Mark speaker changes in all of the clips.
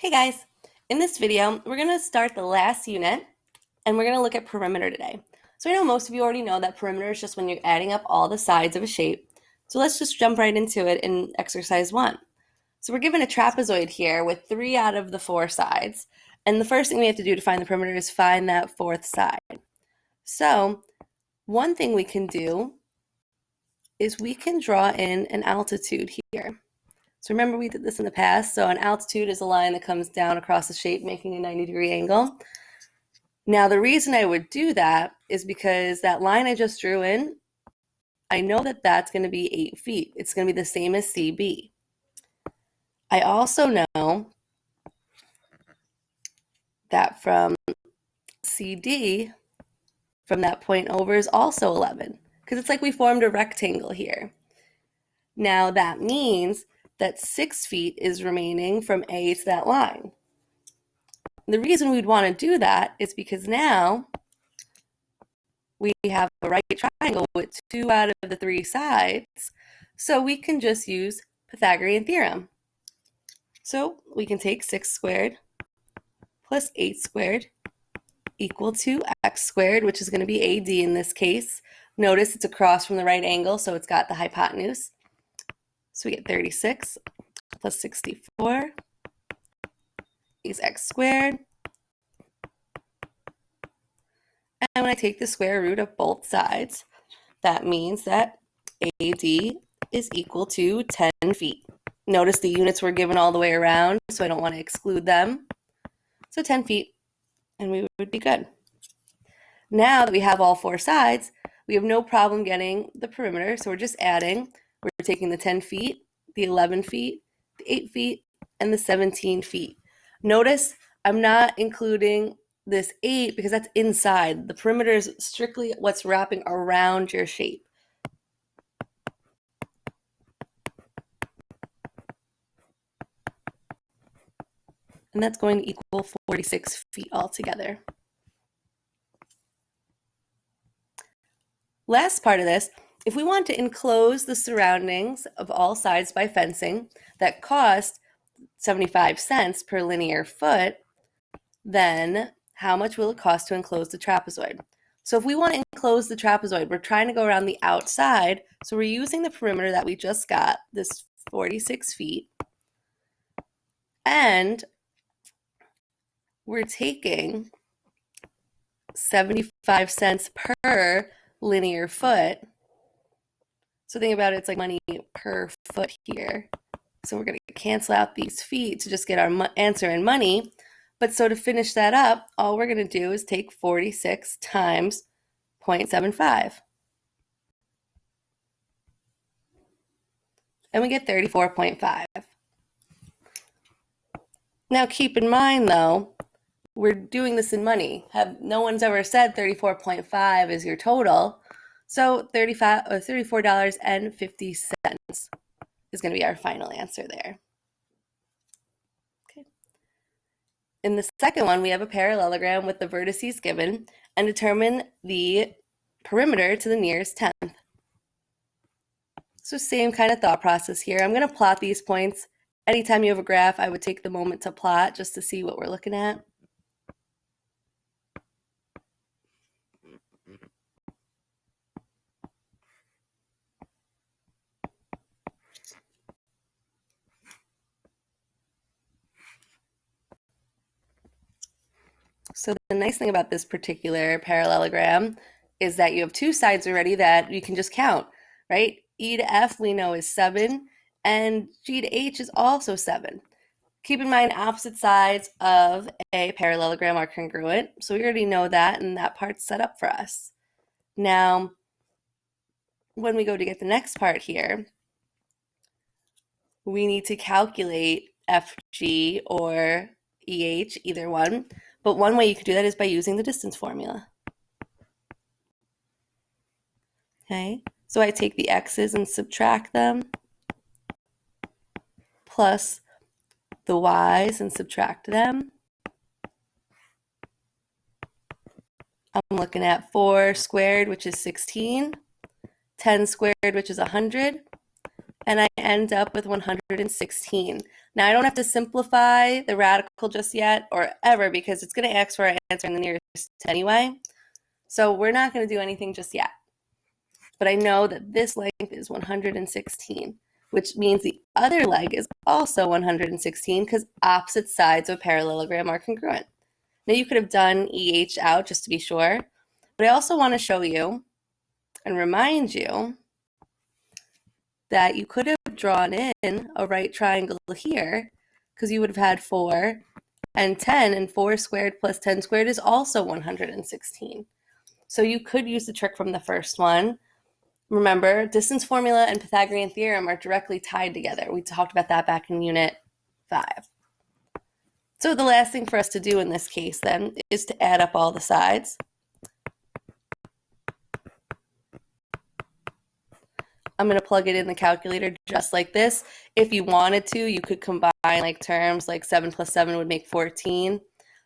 Speaker 1: Hey guys, in this video, we're going to start the last unit and we're going to look at perimeter today. So I know most of you already know that perimeter is just when you're adding up all the sides of a shape. So let's just jump right into it in exercise 1. So we're given a trapezoid here with 3 out of the 4 sides. And the first thing we have to do to find the perimeter is find that 4th side. So one thing we can do is we can draw in an altitude here. So remember we did this in the past. So an altitude is a line that comes down across the shape, making a 90-degree angle. Now the reason I would do that is because that line I just drew in, I know that that's going to be 8 feet. It's going to be the same as CB. I also know that from CD, from that point over, is also 11, because it's like we formed a rectangle here. Now that means that 6 feet is remaining from A to that line. The reason we'd want to do that is because now we have a right triangle with 2 out of the 3 sides, so we can just use Pythagorean theorem. So we can take 6 squared plus 8 squared equal to x squared, which is going to be AD in this case. Notice it's across from the right angle, so it's got the hypotenuse. So we get 36 plus 64 is x squared. And when I take the square root of both sides, that means that AD is equal to 10 feet. Notice the units were given all the way around, so I don't want to exclude them. So 10 feet, and we would be good. Now that we have all 4 sides, we have no problem getting the perimeter, so we're just adding. We're taking the 10 feet, the 11 feet, the 8 feet, and the 17 feet. Notice I'm not including this 8 because that's inside. The perimeter is strictly what's wrapping around your shape. And that's going to equal 46 feet altogether. Last part of this, if we want to enclose the surroundings of all sides by fencing that cost 75 cents per linear foot, then how much will it cost to enclose the trapezoid? So if we want to enclose the trapezoid, we're trying to go around the outside, so we're using the perimeter that we just got, this 46 feet, and we're taking 75 cents per linear foot. So think about it, it's like money per foot here. So we're going to cancel out these feet to just get our answer in money. But so to finish that up, all we're going to do is take 46 times 0.75. And we get 34.5. Now keep in mind though, we're doing this in money. No one's ever said 34.5 is your total. So $34.50 is going to be our final answer there. Okay. In the second one, we have a parallelogram with the vertices given and determine the perimeter to the nearest tenth. So same kind of thought process here. I'm going to plot these points. Anytime you have a graph, I would take the moment to plot just to see what we're looking at. So the nice thing about this particular parallelogram is that you have 2 sides already that you can just count, right? E to F we know is 7, and G to H is also 7. Keep in mind opposite sides of a parallelogram are congruent, so we already know that, and that part's set up for us. Now, when we go to get the next part here, we need to calculate FG or EH, either one. But one way you could do that is by using the distance formula. Okay, so I take the x's and subtract them, plus the y's and subtract them. I'm looking at 4 squared, which is 16, 10 squared, which is 100, and I end up with 116. Now, I don't have to simplify the radical just yet or ever because it's going to ask for our answer in the nearest anyway. So we're not going to do anything just yet. But I know that this length is 116, which means the other leg is also 116 because opposite sides of a parallelogram are congruent. Now, you could have done EH out just to be sure, but I also want to show you and remind you that you could have drawn in a right triangle here because you would have had 4 and 10, and 4 squared plus 10 squared is also 116. So you could use the trick from the first one. Remember, distance formula and Pythagorean theorem are directly tied together. We talked about that back in Unit 5. So the last thing for us to do in this case then is to add up all the sides. I'm going to plug it in the calculator just like this. If you wanted to, you could combine like terms like 7 plus 7 would make 14.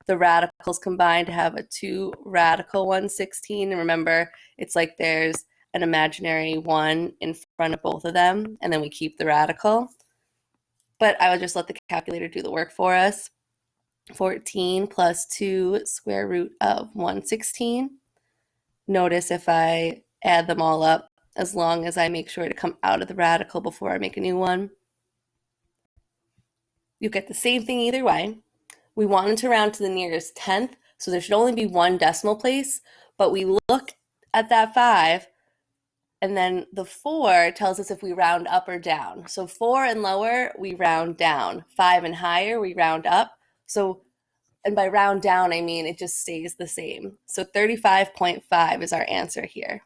Speaker 1: The radicals combined to have a 2 radical 116. And remember, it's like there's an imaginary 1 in front of both of them, and then we keep the radical. But I would just let the calculator do the work for us. 14 plus 2 square root of 116. Notice if I add them all up, as long as I make sure to come out of the radical before I make a new one, you get the same thing either way. We wanted to round to the nearest tenth, so there should only be one decimal place, but we look at that 5, and then the 4 tells us if we round up or down. So 4 and lower, we round down. 5 and higher, we round up. And by round down, I mean it just stays the same. So 35.5 is our answer here.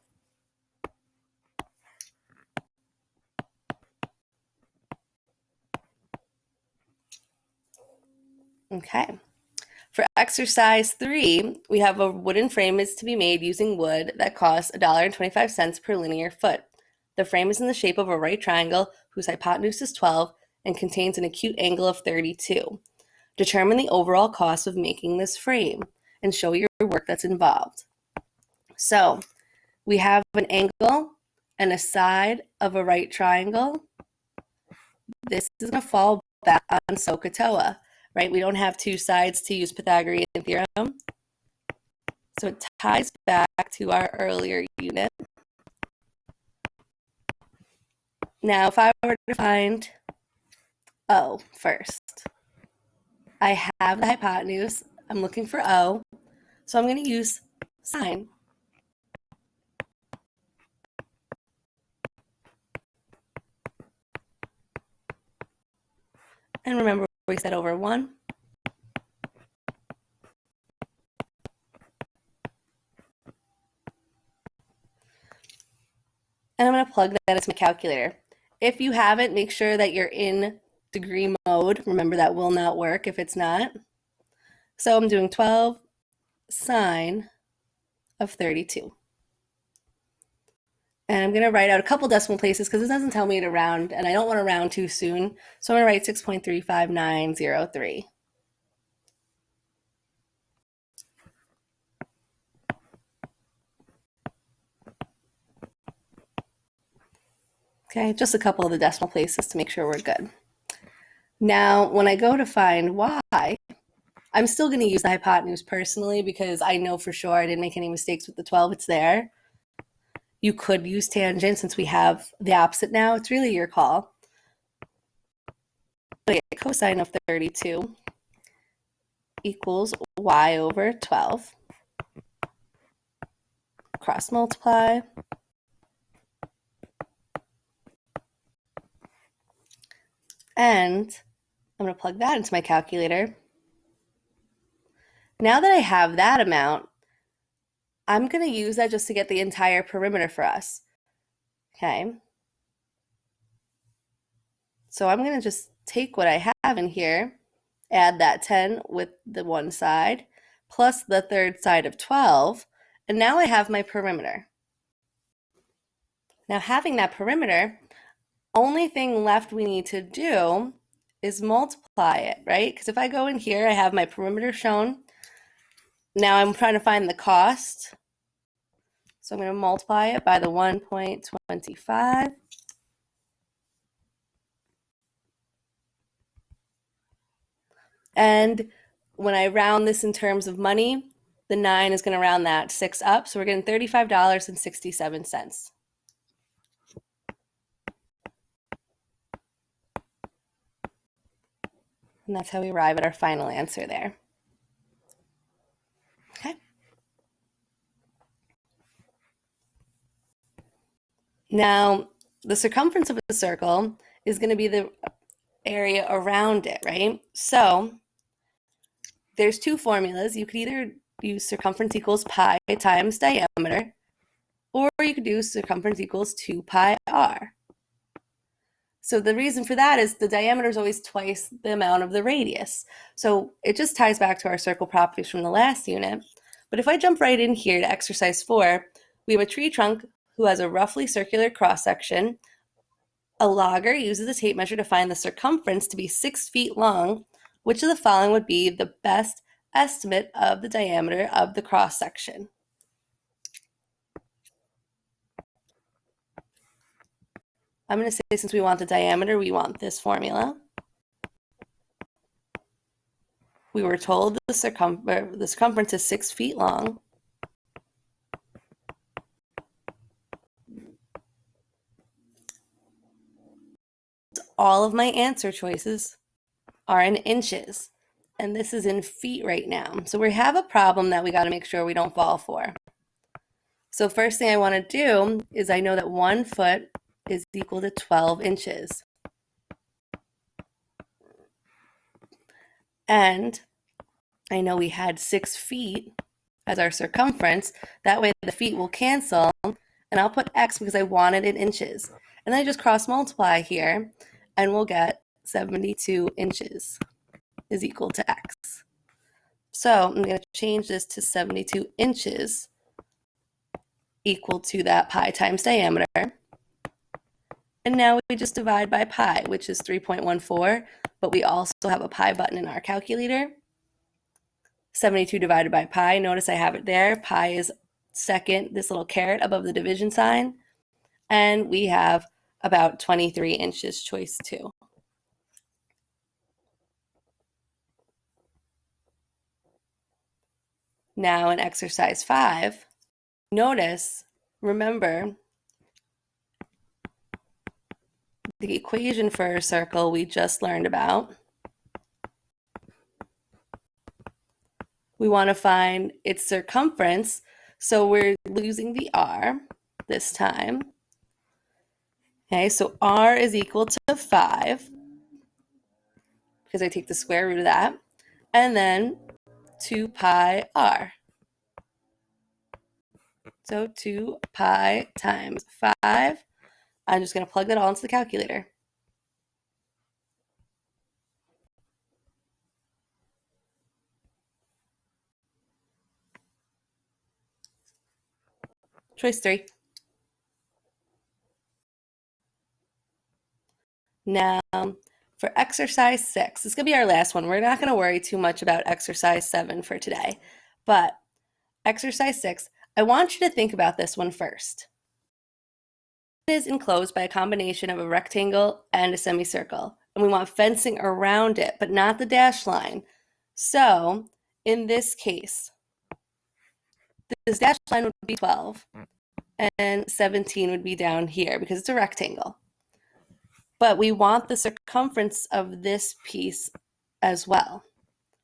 Speaker 1: Okay. For exercise 3, we have a wooden frame is to be made using wood that costs $1.25 per linear foot. The frame is in the shape of a right triangle whose hypotenuse is 12 and contains an acute angle of 32. Determine the overall cost of making this frame and show your work that's involved. So we have an angle and a side of a right triangle. This is going to fall back on SOHCAHTOA, right? We don't have two sides to use Pythagorean theorem. So it ties back to our earlier unit. Now, if I were to find O first, I have the hypotenuse. I'm looking for O. So I'm going to use sine. And remember, we said over 1. And I'm going to plug that into my calculator. If you haven't, make sure that you're in degree mode. Remember, that will not work if it's not. So I'm doing 12 sine of 32. And I'm going to write out a couple decimal places because it doesn't tell me to round, and I don't want to round too soon. So I'm going to write 6.35903. Okay, just a couple of the decimal places to make sure we're good. Now, when I go to find y, I'm still going to use the hypotenuse personally because I know for sure I didn't make any mistakes with the 12. It's there. You could use tangent since we have the opposite now. It's really your call. But yeah, cosine of 32 equals y over 12. Cross multiply. And I'm going to plug that into my calculator. Now that I have that amount, I'm going to use that just to get the entire perimeter for us. Okay. So I'm going to just take what I have in here, add that 10 with the one side, plus the third side of 12, and now I have my perimeter. Now, having that perimeter, only thing left we need to do is multiply it, right? Because if I go in here, I have my perimeter shown. Now I'm trying to find the cost. So I'm going to multiply it by the 1.25. And when I round this in terms of money, the 9 is going to round that 6 up. So we're getting $35.67. And that's how we arrive at our final answer there. Okay. Now, the circumference of a circle is going to be the area around it, right? So there's two formulas. You could either use circumference equals pi times diameter, or you could do circumference equals 2 pi r. So the reason for that is the diameter is always twice the amount of the radius. So it just ties back to our circle properties from the last unit. But if I jump right in here to exercise 4, we have a tree trunk who has a roughly circular cross-section. A logger uses a tape measure to find the circumference to be 6 feet long. Which of the following would be the best estimate of the diameter of the cross-section? I'm going to say, since we want the diameter, we want this formula. We were told the circumference is 6 feet long. All of my answer choices are in inches, and this is in feet right now. So we have a problem that we got to make sure we don't fall for. So first thing I want to do is I know that 1 foot is equal to 12 inches. And I know we had 6 feet as our circumference. That way the feet will cancel, and I'll put X because I want it in inches. And then I just cross multiply here, and we'll get 72 inches is equal to X. So I'm going to change this to 72 inches equal to that pi times diameter. And now we just divide by pi, which is 3.14, but we also have a pi button in our calculator. 72 divided by pi, notice I have it there. Pi is second, this little caret above the division sign. And we have about 23 inches, choice 2. Now in exercise 5, notice, remember, the equation for a circle we just learned about. We want to find its circumference, so we're losing the r this time. Okay, so r is equal to 5, because I take the square root of that, and then 2 pi r. So 2 pi times 5. I'm just going to plug that all into the calculator. Choice 3. Now, for exercise 6, this is going to be our last one. We're not going to worry too much about exercise 7 for today. But exercise 6, I want you to think about this one first. It is enclosed by a combination of a rectangle and a semicircle. And we want fencing around it, but not the dashed line. So, in this case, this dashed line would be 12, and 17 would be down here because it's a rectangle. But we want the circumference of this piece as well.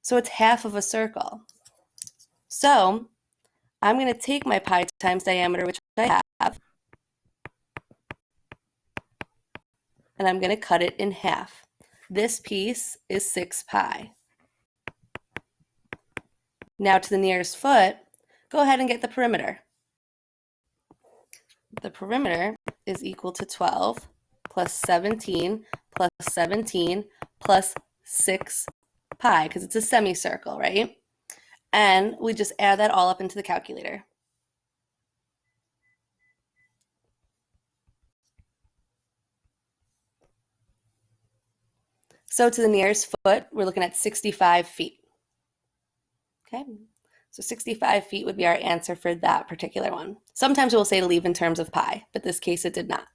Speaker 1: So it's half of a circle. So I'm going to take my pi times diameter, which I have, and I'm going to cut it in half. This piece is 6 pi. Now to the nearest foot, go ahead and get the perimeter. The perimeter is equal to 12 plus 17 plus 17 plus 6 pi, because it's a semicircle, right? And we just add that all up into the calculator. So to the nearest foot, we're looking at 65 feet. Okay, so 65 feet would be our answer for that particular one. Sometimes we'll say to leave in terms of pi, but this case it did not.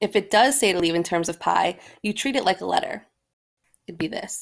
Speaker 1: If it does say to leave in terms of pi, you treat it like a letter. It'd be this.